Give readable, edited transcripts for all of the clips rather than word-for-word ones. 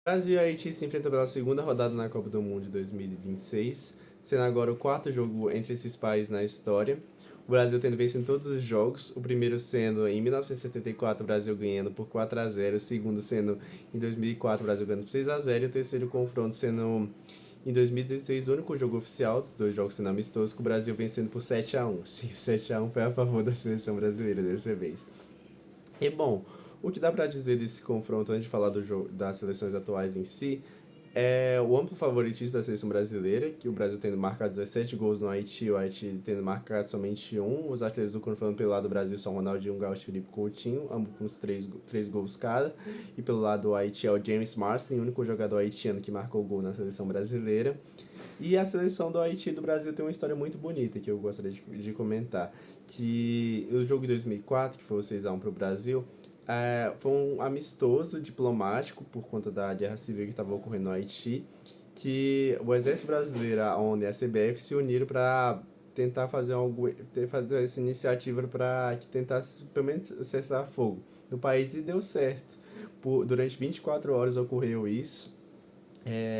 Brasil e Haiti se enfrentam pela segunda rodada na Copa do Mundo de 2026, sendo agora o quarto jogo entre esses países na história. O Brasil tendo vencido todos os jogos, o primeiro sendo em 1974, o Brasil ganhando por 4-0, o segundo sendo em 2004, o Brasil ganhando por 6-0, e o terceiro confronto sendo em 2016, o único jogo oficial, dos dois jogos sendo amistosos, com o Brasil vencendo por 7-1. Sim, 7-1 foi a favor da seleção brasileira dessa vez. E bom, o que dá pra dizer desse confronto antes de falar do jogo, das seleções atuais em si, é o amplo favoritismo da seleção brasileira, que o Brasil tendo marcado 17 gols no Haiti, o Haiti tendo marcado somente um. Os atletas do confronto pelo lado do Brasil são Ronaldinho Gaúcho e Felipe Coutinho, ambos com os três gols cada. E pelo lado do Haiti é o James Marsden, o único jogador haitiano que marcou gol na seleção brasileira. E a seleção do Haiti e do Brasil tem uma história muito bonita que eu gostaria de comentar. Que o jogo de 2004, que foi o 6-1 para o Brasil, foi um amistoso diplomático por conta da guerra civil que estava ocorrendo no Haiti, que o Exército Brasileiro, a ONU e a CBF se uniram para tentar fazer fazer essa iniciativa para que tentasse pelo menos cessar fogo no país, e deu certo. Durante 24 horas ocorreu isso,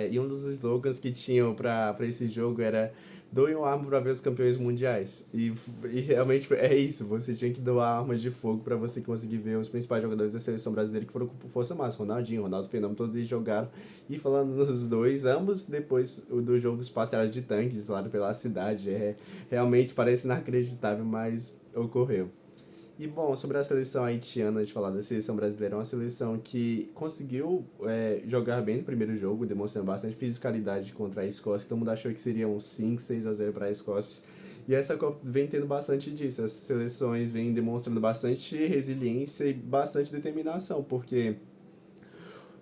e um dos slogans que tinham pra esse jogo era doe uma arma pra ver os campeões mundiais. E realmente é isso, você tinha que doar armas de fogo pra você conseguir ver os principais jogadores da seleção brasileira que foram com força máxima. Ronaldinho, Ronaldo Fenômeno, todos eles jogaram. E falando nos dois, ambos depois do jogo passearam de tanques lá pela cidade. Realmente parece inacreditável, mas ocorreu. E bom, sobre a seleção haitiana, de falar da seleção brasileira, é uma seleção que conseguiu jogar bem no primeiro jogo, demonstrando bastante fisicalidade contra a Escócia. Todo mundo achou que seria um 5-6-0 para a Escócia. E essa Copa vem tendo bastante disso. As seleções vêm demonstrando bastante resiliência e bastante determinação, porque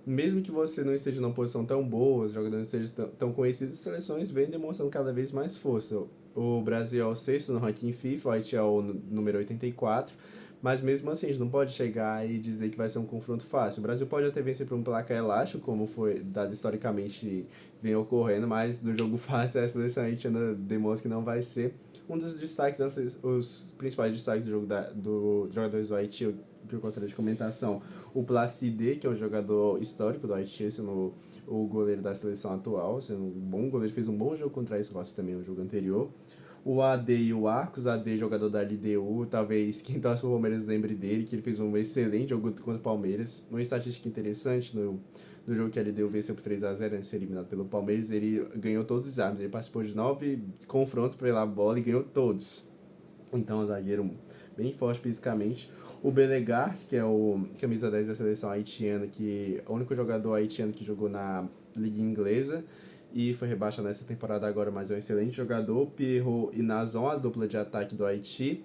mesmo que você não esteja numa posição tão boa, os jogadores não estejam tão conhecidos, as seleções vêm demonstrando cada vez mais força. O Brasil é o sexto no ranking FIFA, o Haiti é o número 84, mas mesmo assim a gente não pode chegar e dizer que vai ser um confronto fácil. O Brasil pode até vencer por um placar elástico, como foi dado historicamente vem ocorrendo, mas no jogo fácil a seleção haitiana demonstra que não vai ser. Um dos destaques, os principais destaques do jogo do jogadores do Haiti, que eu gostaria de comentar são o Placide, que é um jogador histórico do Haiti, sendo o goleiro da seleção atual, sendo um bom goleiro, fez um bom jogo contra a Escócia também no jogo anterior. O AD e o Arcos, AD jogador da LDU, talvez quem torce pro Palmeiras lembre dele, que ele fez um excelente jogo contra o Palmeiras. Uma estatística interessante no jogo que a LDU venceu por 3-0 antes de ser eliminado pelo Palmeiras, ele ganhou todos os árbitros, ele participou de 9 confrontos pela bola e ganhou todos. Então, um zagueiro bem forte fisicamente. O Belegars, que é o camisa 10 da seleção haitiana, que é o único jogador haitiano que jogou na Liga Inglesa e foi rebaixado nessa temporada agora, mas é um excelente jogador. Pierrot e Nazon, a dupla de ataque do Haiti.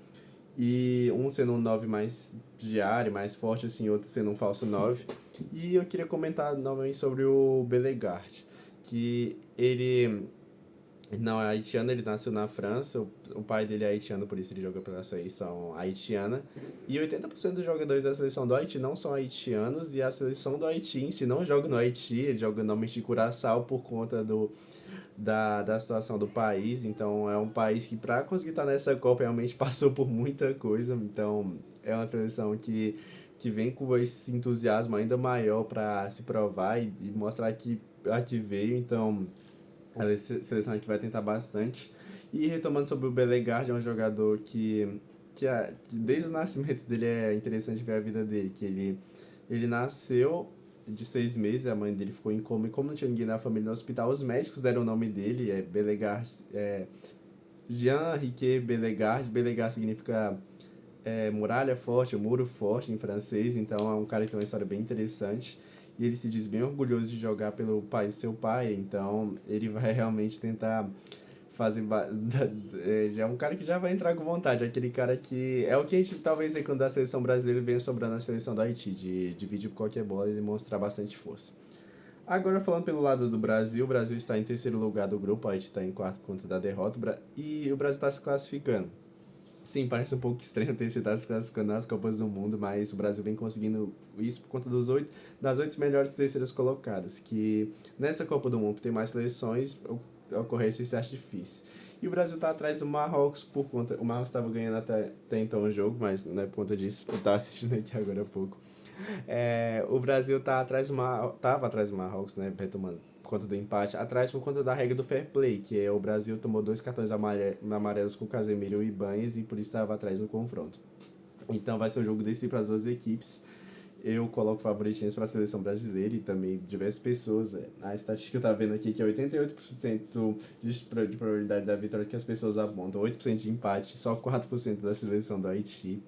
E um sendo um 9 mais de área, mais forte, assim, outro sendo um falso 9. E eu queria comentar novamente sobre o Belegard, que ele não é haitiano, ele nasceu na França. O pai dele é haitiano, por isso ele joga pela seleção haitiana. E 80% dos jogadores da seleção do Haiti não são haitianos. E a seleção do Haiti em si não joga no Haiti, ele joga normalmente de Curaçao por conta da situação do país. Então é um país que, para conseguir estar nessa Copa, realmente passou por muita coisa. Então é uma seleção que vem com esse entusiasmo ainda maior para se provar e mostrar que aqui veio. Então a seleção que vai tentar bastante. E retomando sobre o Belegard, é um jogador que desde o nascimento dele é interessante ver a vida dele, que ele nasceu de 6 meses, a mãe dele ficou em coma, e como não tinha ninguém na família no hospital, os médicos deram o nome dele, Belegard, Jean-Henrique Belegard. Belegard significa muralha forte, muro forte em francês, então é um cara que tem uma história bem interessante. E ele se diz bem orgulhoso de jogar pelo país do seu pai, então ele vai realmente tentar fazer. Já é um cara que já vai entrar com vontade, aquele cara que é o que a gente talvez quando da seleção brasileira venha sobrando na seleção da Haiti, de dividir por qualquer bola e demonstrar bastante força. Agora falando pelo lado do Brasil, o Brasil está em terceiro lugar do grupo, a Haiti está em quarto por conta da derrota, e o Brasil está se classificando. Sim, parece um pouco estranho ter se classificando nas Copas do Mundo, mas o Brasil vem conseguindo isso por conta das 8 melhores terceiras colocadas, que nessa Copa do Mundo tem mais seleções, ocorrer isso acha difícil. E o Brasil está atrás do Marrocos por conta. O Marrocos estava ganhando até então o jogo, mas não é por conta disso. Eu estava assistindo aqui agora há pouco. O Brasil tava atrás do Marrocos, né? Retomando, por conta do empate, atrás por conta da regra do fair play, que é o Brasil tomou dois cartões amarelos com o Casemiro e o Ibanez e por isso estava atrás no confronto. Então vai ser um jogo decisivo para as duas equipes. Eu coloco favoritinhos para a seleção brasileira e também diversas pessoas. A estatística que eu estava vendo aqui que é 88% de probabilidade da vitória que as pessoas apontam, 8% de empate, só 4% da seleção do Haiti.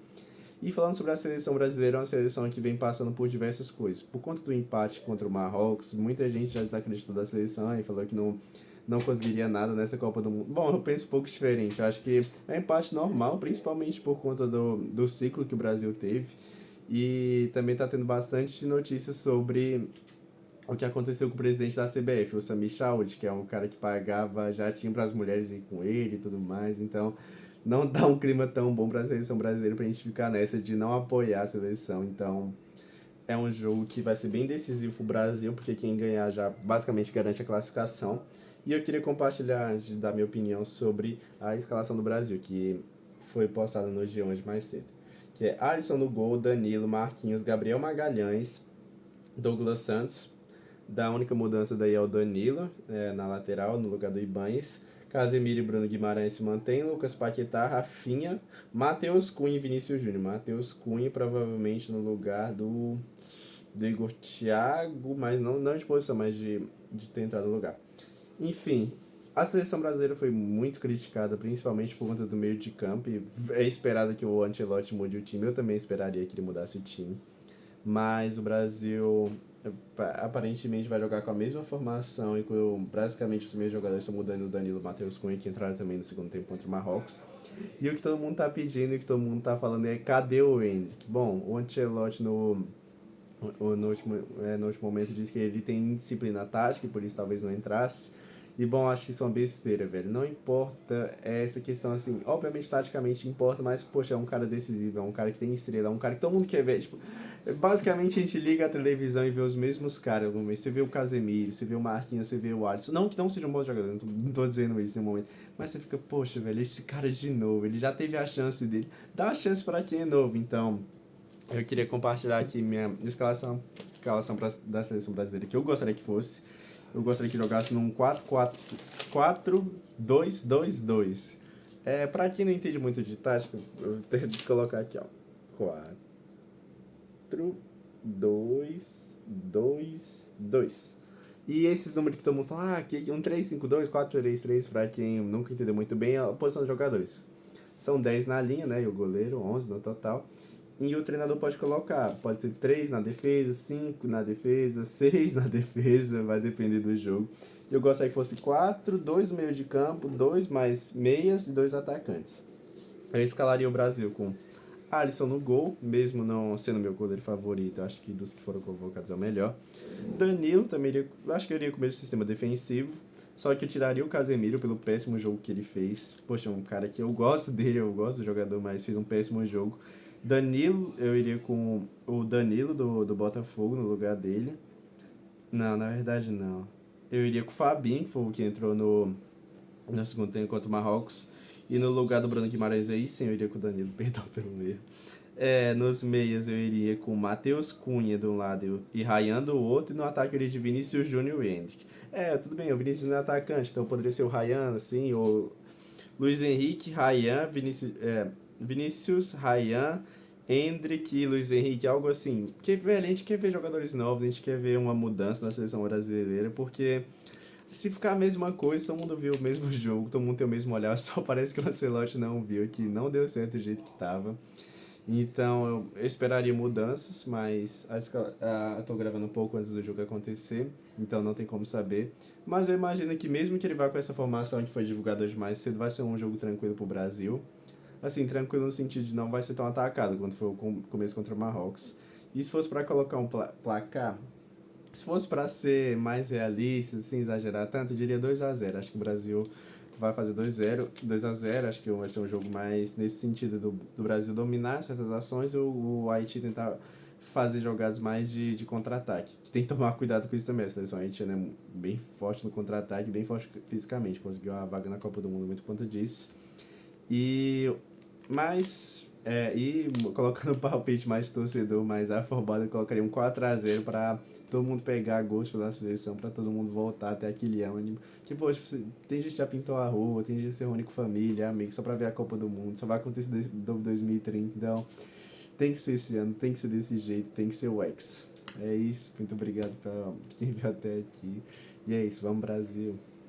E falando sobre a seleção brasileira, é uma seleção que vem passando por diversas coisas. Por conta do empate contra o Marrocos, muita gente já desacreditou da seleção e falou que não conseguiria nada nessa Copa do Mundo. Bom, eu penso um pouco diferente. Eu acho que é um empate normal, principalmente por conta do ciclo que o Brasil teve. E também está tendo bastante notícias sobre o que aconteceu com o presidente da CBF, o Sami Chaud, que é um cara que pagava jatinho para as mulheres ir com ele e tudo mais. Então, não dá um clima tão bom para a seleção brasileira para a gente ficar nessa de não apoiar a seleção. Então, é um jogo que vai ser bem decisivo para o Brasil, porque quem ganhar já basicamente garante a classificação. E eu queria compartilhar, dar minha opinião sobre a escalação do Brasil, que foi postada no G1 mais cedo. Que é Alisson no gol, Danilo, Marquinhos, Gabriel Magalhães, Douglas Santos. Da única mudança daí é o Danilo, na lateral, no lugar do Ibanez. Casemiro e Bruno Guimarães se mantêm, Lucas Paquetá, Rafinha, Matheus Cunha e Vinícius Júnior. Matheus Cunha provavelmente no lugar do Igor Thiago, mas não de posição, mas de ter entrado no lugar. Enfim, a seleção brasileira foi muito criticada, principalmente por conta do meio de campo, e é esperado que o Ancelotti mude o time. Eu também esperaria que ele mudasse o time. Mas o Brasil aparentemente vai jogar com a mesma formação e com basicamente os mesmos jogadores estão mudando o Danilo e o Matheus Cunha, que entraram também no segundo tempo contra o Marrocos. E o que todo mundo tá pedindo e o que todo mundo tá falando é cadê o Endrick? Bom, o Ancelotti no último momento disse que ele tem disciplina tática e por isso talvez não entrasse. E bom, acho que isso é uma besteira, velho. Não importa essa questão assim. Obviamente, taticamente importa, mas, poxa, é um cara decisivo, é um cara que tem estrela, é um cara que todo mundo quer ver. Tipo, basicamente a gente liga a televisão e vê os mesmos caras algum mês. Você vê o Casemiro, você vê o Marquinhos, você vê o Alisson. Não que não seja um bom jogador, não tô dizendo isso no momento. Mas você fica, poxa, velho, esse cara de novo, ele já teve a chance dele. Dá a chance pra quem é novo, então. Eu queria compartilhar aqui minha escalação da seleção brasileira que eu gostaria que fosse. Eu gostaria que jogasse num 4-4-4-2-2-2. Pra quem não entende muito de tática, eu tenho que colocar aqui, ó. 4-2-2-2. E esses números que todo mundo fala, que um 3-5-2, 4-3-3, pra quem nunca entendeu muito bem, é a posição dos jogadores. São 10 na linha, né? E o goleiro, 11 no total. E o treinador pode colocar, pode ser 3 na defesa, 5 na defesa, 6 na defesa, vai depender do jogo. Eu gostaria que fosse 4, 2 no meio de campo, 2 mais meias e 2 atacantes. Eu escalaria o Brasil com Alisson no gol, mesmo não sendo meu goleiro favorito, eu acho que dos que foram convocados é o melhor. Danilo também acho que eu iria com o mesmo sistema defensivo, só que eu tiraria o Casemiro pelo péssimo jogo que ele fez. Poxa, um cara que eu gosto dele, eu gosto do jogador, mas fez um péssimo jogo. Danilo, eu iria com o Danilo do Botafogo no lugar dele. Não, na verdade não. Eu iria com o Fabinho, que foi o que entrou no segundo tempo contra o Marrocos. E no lugar do Bruno Guimarães aí sim eu iria com o Danilo, perdão pelo erro. Nos meias eu iria com o Matheus Cunha de um lado e Ryan do outro. E no ataque eu iria de Vinícius Júnior e Endrick. Tudo bem, o Vinícius não é atacante, então poderia ser o Ryan, assim, ou Luiz Henrique, Ryan, Vinícius, Ryan, Endrick e Luiz Henrique, algo assim. Porque, velho, a gente quer ver jogadores novos, a gente quer ver uma mudança na seleção brasileira, porque se ficar a mesma coisa, todo mundo viu o mesmo jogo, todo mundo tem o mesmo olhar, só parece que o Ancelotti não viu, que não deu certo do jeito que tava. Então eu esperaria mudanças, mas eu tô gravando um pouco antes do jogo acontecer, então não tem como saber. Mas eu imagino que mesmo que ele vá com essa formação que foi divulgada hoje mais cedo, vai ser um jogo tranquilo pro Brasil. Assim, tranquilo no sentido de não vai ser tão atacado quanto foi o começo contra o Marrocos. E se fosse para colocar um placar, se fosse para ser mais realista, sem exagerar tanto, eu diria 2-0. Acho que o Brasil vai fazer 2-0. Acho que vai ser um jogo mais nesse sentido do Brasil dominar certas ações e o Haiti tentar fazer jogadas mais de contra-ataque. Tem que tomar cuidado com isso também. A seleção haitiana é bem forte no contra-ataque, bem forte fisicamente. Conseguiu a vaga na Copa do Mundo muito por conta disso. Mas E colocando o palpite mais torcedor, mais afobado, eu colocaria um 4-0 pra todo mundo pegar gosto pela seleção, pra todo mundo voltar até aquele ânimo. Que, poxa, tem gente que já pintou a rua, tem gente que se reúne com família, amigo, só pra ver a Copa do Mundo, só vai acontecer em 2030, então tem que ser esse ano, tem que ser desse jeito, tem que ser o X. É isso, muito obrigado por quem viu até aqui. E é isso, vamos Brasil!